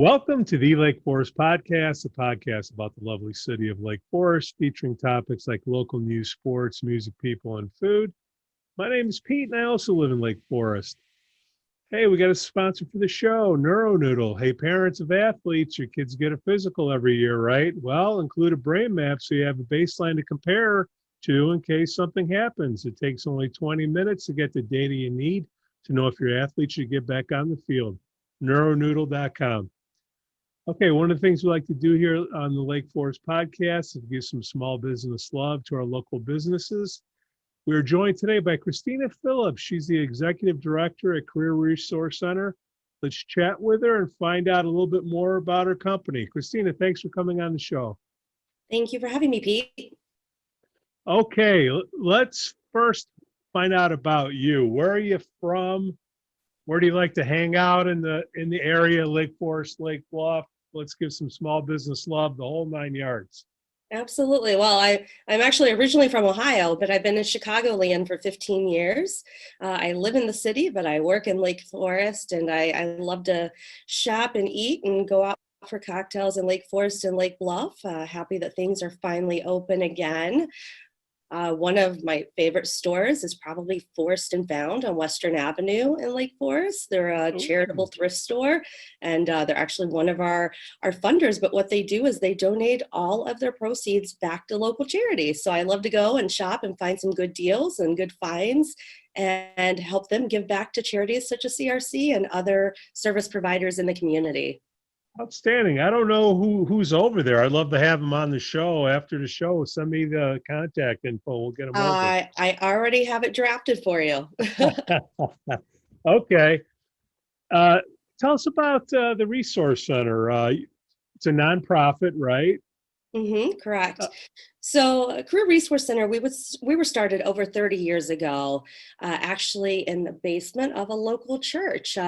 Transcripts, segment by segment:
Welcome to the Lake Forest Podcast, a podcast about the lovely city of Lake Forest, featuring topics like local news, sports, music, people, and food. My name is Pete, and I also live in Lake Forest. Hey, we got a sponsor for the show, NeuroNoodle. Hey, parents of athletes, your kids get a physical every year, right? Well, include a brain map so you have a baseline to compare to in case something happens. It takes only 20 minutes to get the data you need to know if your athlete should get back on the field. NeuroNoodle.com. Okay, one of the things we like to do here on the Lake Forest podcast is give some small business love to our local businesses. We are joined today by Kristina Phillips. She's the Executive Director at Career Resource Center. Let's chat with her and find out a little bit more about her company. Kristina, thanks for coming on the show. Thank you for having me, Pete. Okay, let's first find out about you. Where are you from? Where do you like to hang out in the area, Lake Forest, Lake Bluff? Let's give some small business love, the whole 9 yards. Absolutely. Well, I'm actually originally from Ohio, but I've been in Chicagoland for 15 years. I live in the city, but I work in Lake Forest, and I love to shop and eat and go out for cocktails in Lake Forest and Lake Bluff. Happy that things are finally open again. One of my favorite stores is probably Forest and Found on Western Avenue in Lake Forest. They're a charitable thrift store, and they're actually one of our funders. But what they do is they donate all of their proceeds back to local charities. So I love to go and shop and find some good deals and good finds and help them give back to charities such as CRC and other service providers in the community. Outstanding. I don't know who's over there. I'd love to have them on the show. After the show, send me the contact info. We'll get them over. I already have it drafted for you. Okay. Tell us about the Resource Center. It's a nonprofit, right? Correct. So Career Resource Center, we were started over 30 years ago, actually in the basement of a local church,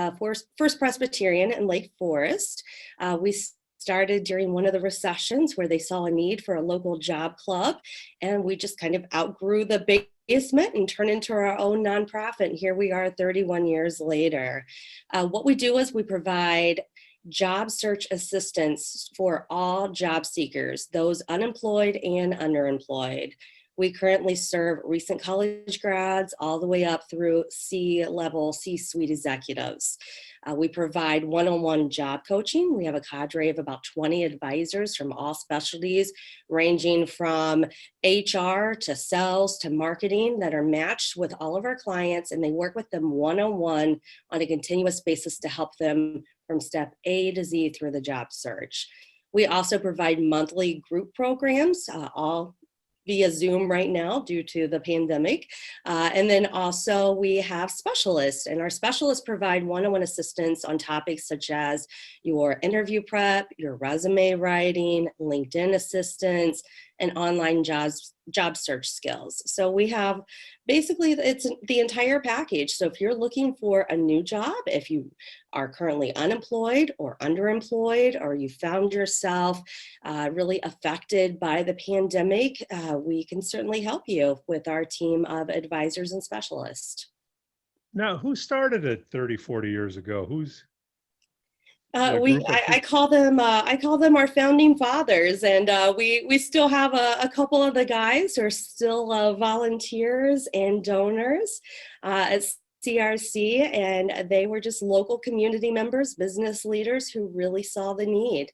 First Presbyterian in Lake Forest. We started during one of the recessions where they saw a need for a local job club, and we just kind of outgrew the basement and turned into our own nonprofit. And here we are 31 years later. What we do is we provide job search assistance for all job seekers, those unemployed and underemployed. We currently serve recent college grads all the way up through C-level, C-suite executives. We provide one-on-one job coaching. We have a cadre of about 20 advisors from all specialties, ranging from HR to sales to marketing, that are matched with all of our clients, and they work with them one-on-one on a continuous basis to help them from step A to Z through the job search. We also provide monthly group programs, all via Zoom right now due to the pandemic. And then also we have specialists, and our specialists provide one-on-one assistance on topics such as your interview prep, your resume writing, LinkedIn assistance, and online job search skills. So we have basically, it's the entire package. So if you're looking for a new job, if you are currently unemployed or underemployed, or you found yourself really affected by the pandemic, we can certainly help you with our team of advisors and specialists. Now, who started it 30, 40 years ago? I call them our founding fathers, and we still have a couple of the guys who are still volunteers and donors at CRC, and they were just local community members, business leaders who really saw the need.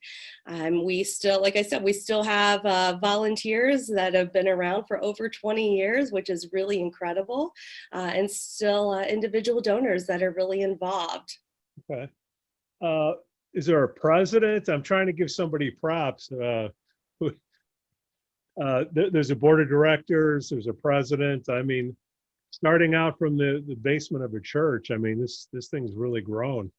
We still, like I said, we still have volunteers that have been around for over 20 years, which is really incredible, and still individual donors that are really involved. Okay. Is there a president? I'm trying to give somebody props. There's a board of directors, there's a president. I mean, starting out from the basement of a church, I mean, this thing's really grown.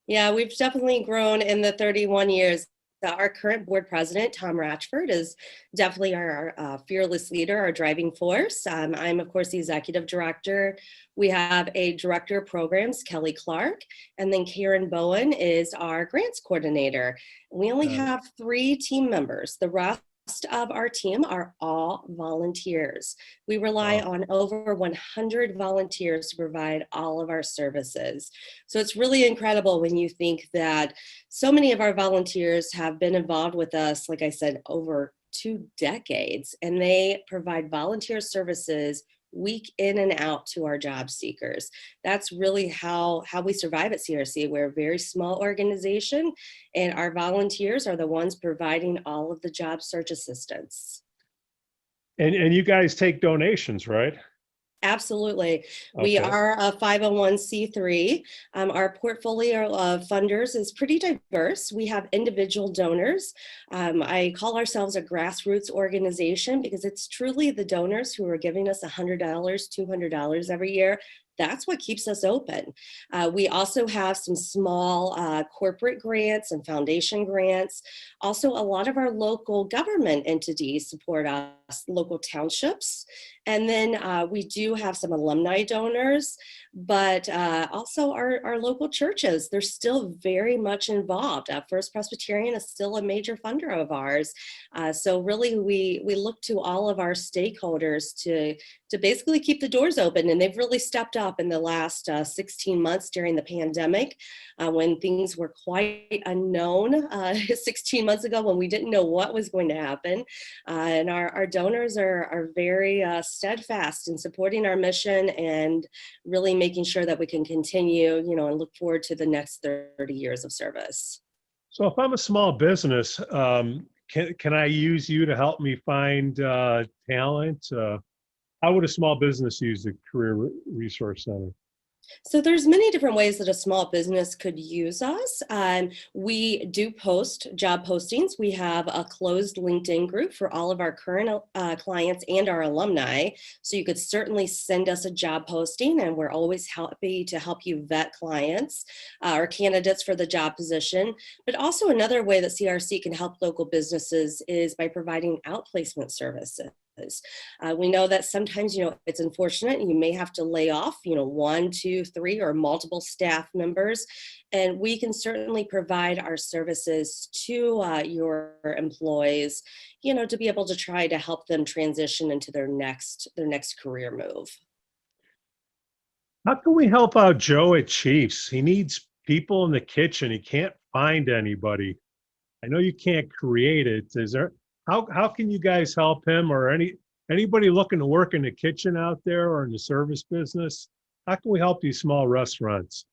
Yeah, we've definitely grown in the 31 years. Our current board president, Tom Ratchford, is definitely our fearless leader, our driving force. I'm, of course, the executive director. We have a director of programs, Kelly Clark, and then Karen Bowen is our grants coordinator. We only have 3 team members. The rest of our team are all volunteers. We rely Wow. on over 100 volunteers to provide all of our services. So it's really incredible when you think that so many of our volunteers have been involved with us, like I said, over 2 decades, and they provide volunteer services week in and out to our job seekers. That's really how we survive at CRC. We're a very small organization, and our volunteers are the ones providing all of the job search assistance. And you guys take donations, right? Absolutely. We Okay. are a 501c3. Our portfolio of funders is pretty diverse. We have individual donors. I call ourselves a grassroots organization because it's truly the donors who are giving us $100, $200 every year. That's what keeps us open. We also have some small corporate grants and foundation grants. Also, a lot of our local government entities support us, local townships. And then we do have some alumni donors, but also our local churches. They're still very much involved. First Presbyterian is still a major funder of ours. So really, we look to all of our stakeholders to basically keep the doors open. And they've really stepped up in the last 16 months during the pandemic when things were quite unknown 16 months ago when we didn't know what was going to happen. And our donors are very steadfast in supporting our mission and really making sure that we can continue, and look forward to the next 30 years of service. So if I'm a small business, can I use you to help me find talent? How would a small business use the Career Resource Center? So there's many different ways that a small business could use us. We do post job postings. We have a closed LinkedIn group for all of our current clients and our alumni. So you could certainly send us a job posting, and we're always happy to help you vet clients or candidates for the job position. But also another way that CRC can help local businesses is by providing outplacement services. We know that sometimes, it's unfortunate. You may have to lay off, 1, 2, 3, or multiple staff members. And we can certainly provide our services to your employees, to be able to try to help them transition into their next career move. How can we help out Joe at Chiefs? He needs people in the kitchen. He can't find anybody. I know you can't create it. How can you guys help him or anybody looking to work in the kitchen out there or in the service business? How can we help these small restaurants?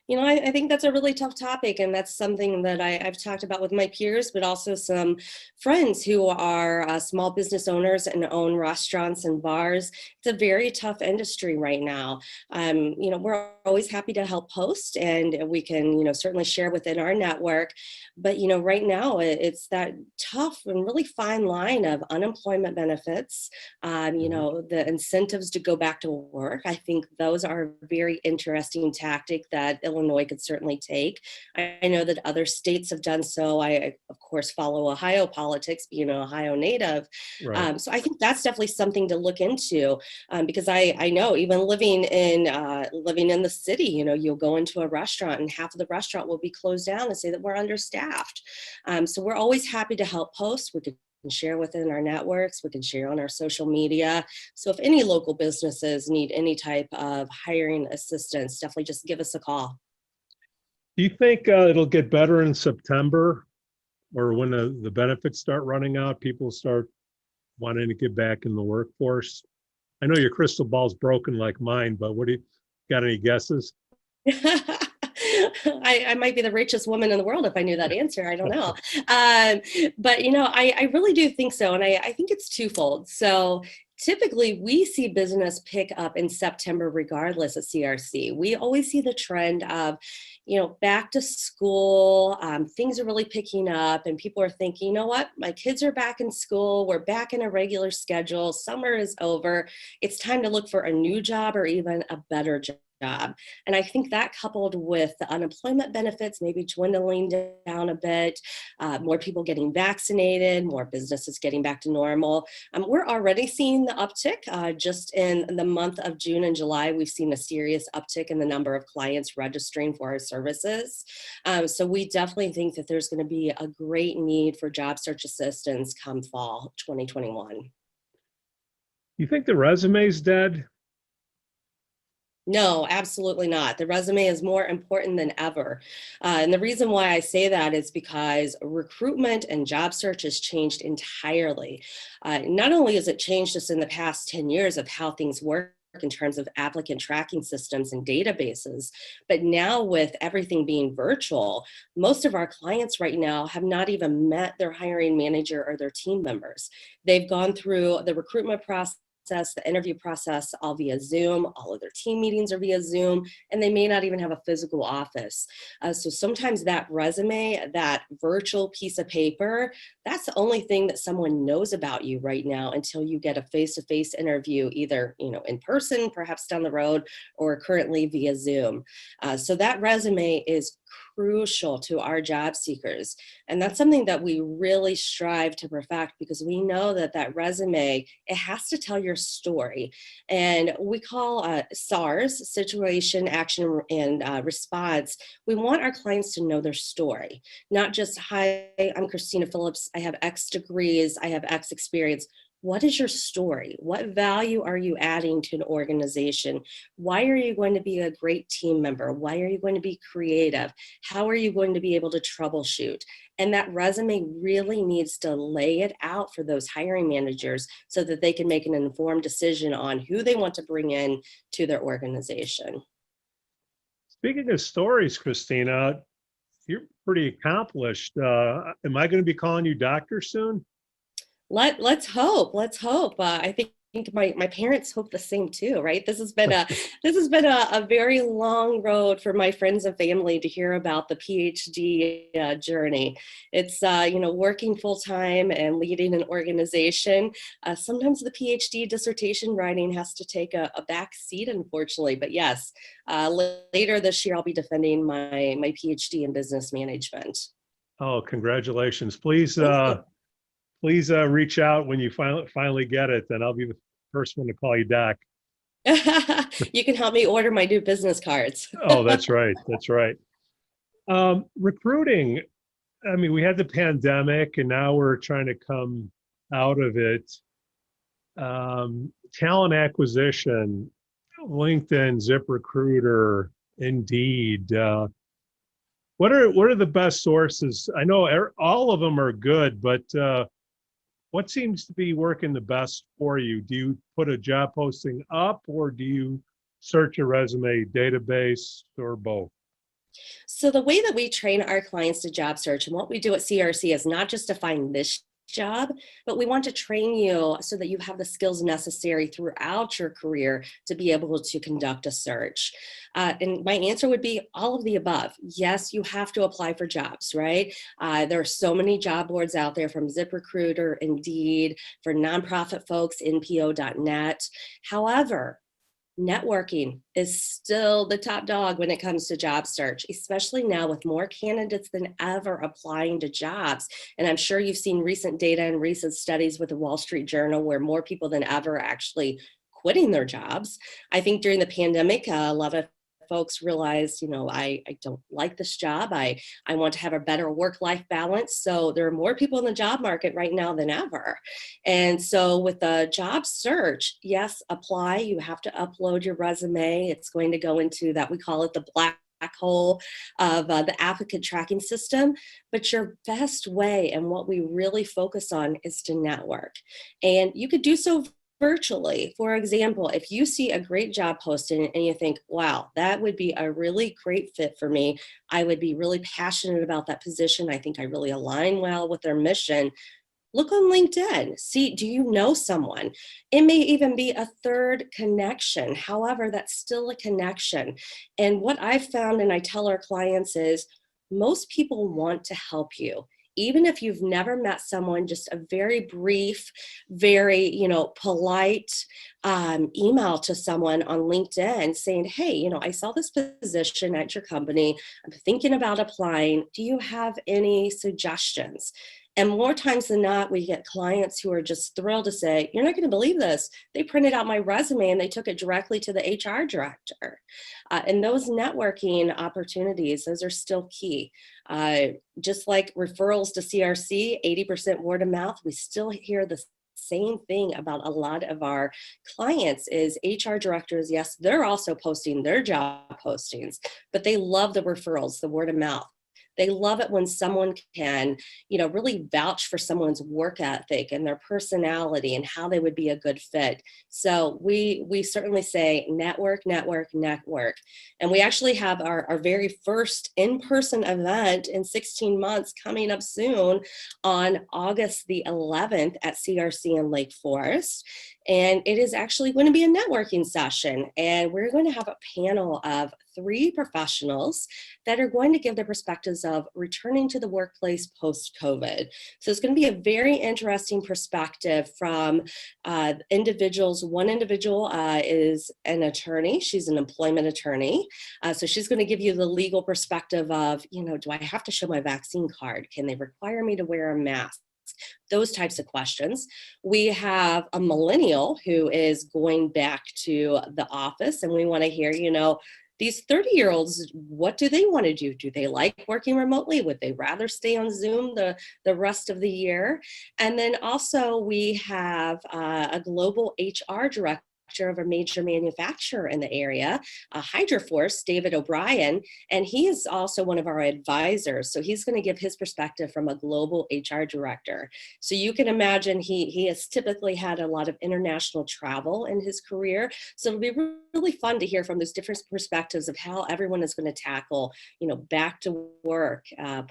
I think that's a really tough topic, and that's something that I've talked about with my peers, but also some friends who are small business owners and own restaurants and bars. It's a very tough industry right now. We're always happy to help host, and we can, certainly share within our network. But, right now it's that tough and really fine line of unemployment benefits, the incentives to go back to work. I think those are a very interesting tactic that Illinois could certainly take. I know that other states have done so. I of course, follow Ohio politics, being an Ohio native. Right. So I think that's definitely something to look into because I know even living in the city, you'll go into a restaurant and half of the restaurant will be closed down and say that we're understaffed. So we're always happy to help host. We could share within our networks. We can share on our social media. So if any local businesses need any type of hiring assistance, definitely just give us a call. Do you think it'll get better in September or when the benefits start running out, people start wanting to get back in the workforce? I know your crystal ball's broken like mine, but what do you got any guesses? I might be the richest woman in the world if I knew that answer. I don't know. But, I really do think so. And I think it's twofold. So typically we see business pick up in September regardless at CRC. We always see the trend of, back to school, things are really picking up and people are thinking, you know what, my kids are back in school. We're back in a regular schedule. Summer is over. It's time to look for a new job or even a better job. job. And I think that coupled with the unemployment benefits maybe dwindling down a bit, more people getting vaccinated, more businesses getting back to normal. We're already seeing the uptick. Just in the month of June and July, we've seen a serious uptick in the number of clients registering for our services. So we definitely think that there's going to be a great need for job search assistance come fall 2021. You think the resume's dead? No, absolutely not. The resume is more important than ever. And the reason why I say that is because recruitment and job search has changed entirely. Not only has it changed just in the past 10 years of how things work in terms of applicant tracking systems and databases, but now with everything being virtual, most of our clients right now have not even met their hiring manager or their team members. They've gone through the recruitment process, the interview process, all via Zoom. All of their team meetings are via Zoom, and they may not even have a physical office. So sometimes that resume, that virtual piece of paper, that's the only thing that someone knows about you right now until you get a face-to-face interview, either in person, perhaps down the road, or currently via Zoom. So that resume is crucial to our job seekers. And that's something that we really strive to perfect, because we know that that resume, it has to tell your story. And we call SARS, situation, action, and response. We want our clients to know their story, not just, hi, I'm Kristina Phillips, I have X degrees, I have X experience. What is your story? What value are you adding to an organization? Why are you going to be a great team member? Why are you going to be creative? How are you going to be able to troubleshoot? And that resume really needs to lay it out for those hiring managers so that they can make an informed decision on who they want to bring in to their organization. Speaking of stories, Kristina, you're pretty accomplished. Am I going to be calling you doctor soon? Let's hope. Let's hope. I think my parents hope the same too, right? This has been a very long road for my friends and family to hear about the PhD journey. It's working full time and leading an organization. Sometimes the PhD dissertation writing has to take a back seat, unfortunately. But yes, later this year I'll be defending my PhD in business management. Oh, congratulations! Please. Thank you. Please reach out when you finally get it, then I'll be the first one to call you Doc. You can help me order my new business cards. Oh, that's right. That's right. Recruiting, I mean, we had the pandemic and now we're trying to come out of it. Talent acquisition, LinkedIn, ZipRecruiter, Indeed. What are the best sources? I know all of them are good, but what seems to be working the best for you? Do you put a job posting up, or do you search a resume database, or both? So the way that we train our clients to job search, and what we do at CRC, is not just to find this job, but we want to train you so that you have the skills necessary throughout your career to be able to conduct a search. And my answer would be all of the above. Yes, you have to apply for jobs, right? There are so many job boards out there, from ZipRecruiter, Indeed, for nonprofit folks, npo.net. However, networking is still the top dog when it comes to job search, especially now with more candidates than ever applying to jobs. And I'm sure you've seen recent data and recent studies with the Wall Street Journal where more people than ever are actually quitting their jobs. I think during the pandemic, a lot of folks realized, I don't like this job. I want to have a better work-life balance. So there are more people in the job market right now than ever. And so with the job search, yes, apply. You have to upload your resume. It's going to go into that, we call it the black hole of the applicant tracking system. But your best way, and what we really focus on, is to network. And you could do so virtually. For example, if you see a great job posting and you think, wow, that would be a really great fit for me, I would be really passionate about that position, I think I really align well with their mission, look on LinkedIn. See, do you know someone? It may even be a third connection. However, that's still a connection. And what I've found, and I tell our clients, is most people want to help you. even if you've never met someone, just a very brief, very, polite email to someone on LinkedIn saying, hey, I saw this position at your company. I'm thinking about applying. Do you have any suggestions? And more times than not, we get clients who are just thrilled to say, you're not going to believe this. They printed out my resume and they took it directly to the HR director. And those networking opportunities, those are still key. Just like referrals to CRC, 80% word of mouth, we still hear the same thing about a lot of our clients is HR directors. Yes, they're also posting their job postings, but they love the referrals, the word of mouth. They love it when someone can, really vouch for someone's work ethic and their personality and how they would be a good fit. So we certainly say network, network, network. And we actually have our very first in-person event in 16 months coming up soon on August the 11th at CRC in Lake Forest. And it is actually going to be a networking session. And we're going to have a panel of 3 professionals that are going to give their perspectives of returning to the workplace post-COVID. So it's going to be a very interesting perspective from individuals. One individual is an attorney. She's an employment attorney. So she's going to give you the legal perspective of, do I have to show my vaccine card? Can they require me to wear a mask? Those types of questions. We have a millennial who is going back to the office, and we want to hear, these 30-year-olds, what do they want to do? Do they like working remotely? Would they rather stay on Zoom the rest of the year? And then also we have a global HR director of a major manufacturer in the area, Hydroforce, David O'Brien, and he is also one of our advisors. So he's going to give his perspective from a global HR director. So you can imagine he has typically had a lot of international travel in his career. So it'll be really fun to hear from those different perspectives of how everyone is going to tackle, back to work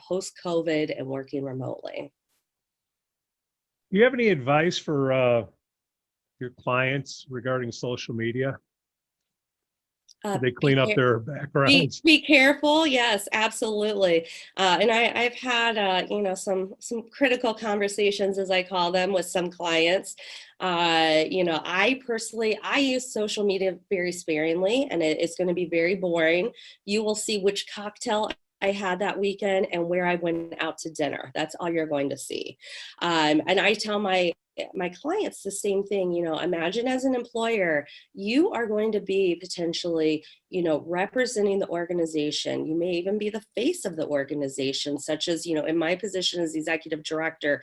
post-COVID and working remotely. Do you have any advice for your clients regarding social media? Do they clean up their backgrounds? Be careful. Yes, absolutely. And I've had, some critical conversations, as I call them, with some clients. I personally, I use social media very sparingly, and it's going to be very boring. You will see which cocktail I had that weekend and where I went out to dinner. That's all you're going to see. And I tell my clients the same thing. Imagine as an employer, you are going to be potentially, representing the organization. You may even be the face of the organization, such as, in my position as executive director,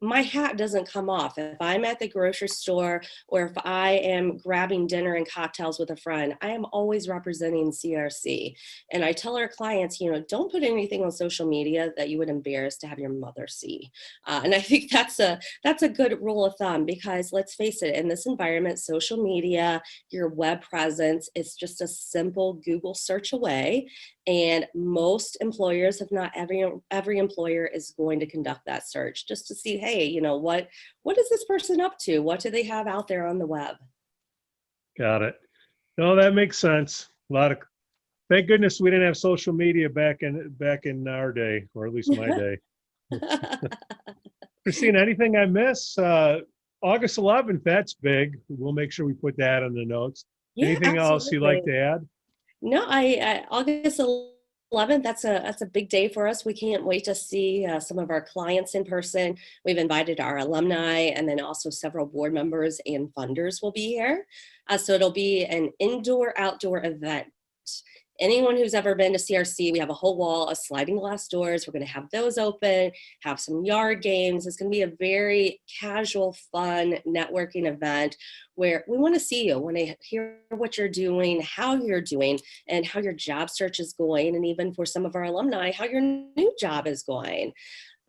my hat doesn't come off. If I'm at the grocery store or if I am grabbing dinner and cocktails with a friend, I am always representing CRC. And I tell our clients, don't put anything on social media that you would embarrass to have your mother see. And I think that's a good rule of thumb, because let's face it, in this environment, social media, your web presence, it's just a simple Google search away. And most employers, if not every employer, is going to conduct that search just to see, hey, what is this person up to? What do they have out there on the web? Got it. No, that makes sense. Thank goodness we didn't have social media back in our day, or at least my day. Kristina, anything I miss? August 11th, that's big. We'll make sure we put that in the notes. Yeah, Anything else you'd like to add? No, August 11th, that's a big day for us. We can't wait to see some of our clients in person. We've invited our alumni, and then also several board members and funders will be here. So it'll be an indoor-outdoor event. Anyone who's ever been to CRC, we have a whole wall of sliding glass doors. We're going to have those open, have some yard games. It's going to be a very casual, fun networking event where we want to see you, want to hear what you're doing, how you're doing, and how your job search is going. And even for some of our alumni, how your new job is going.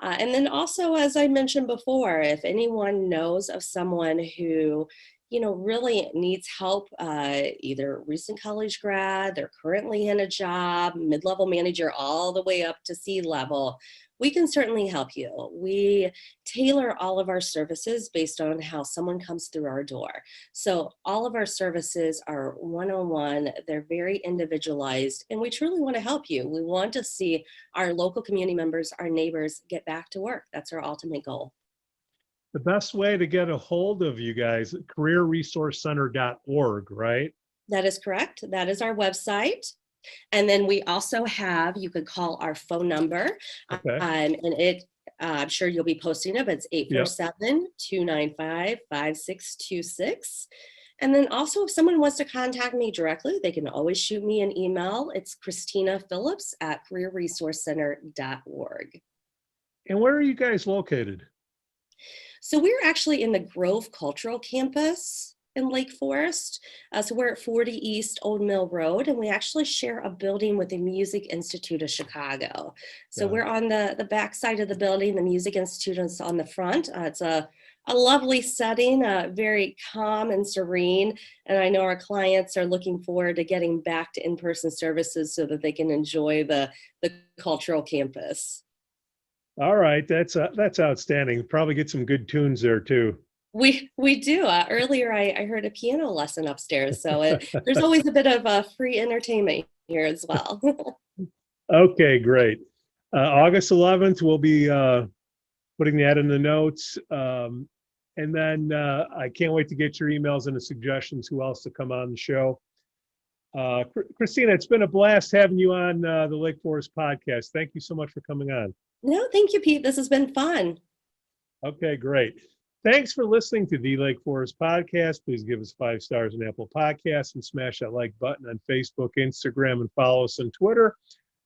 And then also, as I mentioned before, if anyone knows of someone who really needs help, either recent college grad, they're currently in a job, mid-level manager, all the way up to C-level, We can certainly help you. We tailor all of our services based on how someone comes through our door. So all of our services are one-on-one, they're very individualized, and we truly want to help you. We want to see our local community members, our neighbors get back to work. That's our ultimate goal. The best way to get a hold of you guys, careerresourcecenter.org, right? That is correct. That is our website. And then we also have, you could call our phone number, Okay. and I'm sure you'll be posting it, but it's 847-295-5626. And then also, if someone wants to contact me directly, they can always shoot me an email. It's Kristina Phillips at careerresourcecenter.org. And where are you guys located? So we're actually in the Grove Cultural Campus in Lake Forest. So we're at 40 East Old Mill Road, and we actually share a building with the Music Institute of Chicago. So we're on the back side of the building. The Music Institute is on the front. It's a lovely setting, very calm and serene. And I know our clients are looking forward to getting back to in-person services so that they can enjoy the cultural campus. All right, that's outstanding. Probably get some good tunes there too. We do. Earlier, I heard a piano lesson upstairs, so there's always a bit of free entertainment here as well. Okay, great. August 11th, we'll be putting that in the notes. And then I can't wait to get your emails and the suggestions who else to come on the show. Kristina, it's been a blast having you on the Lake Forest podcast. Thank you so much for coming on. No, thank you, Pete. This has been fun. Okay, great. Thanks for listening to the Lake Forest podcast. Please give us 5 stars on Apple Podcasts and smash that like button on Facebook, Instagram, and follow us on Twitter.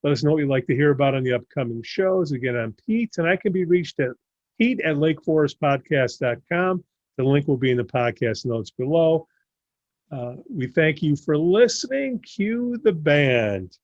Let us know what you'd like to hear about on the upcoming shows. Again, I'm Pete, and I can be reached at pete@lakeforestpodcast.com. The link will be in the podcast notes below. We thank you for listening. Cue the band.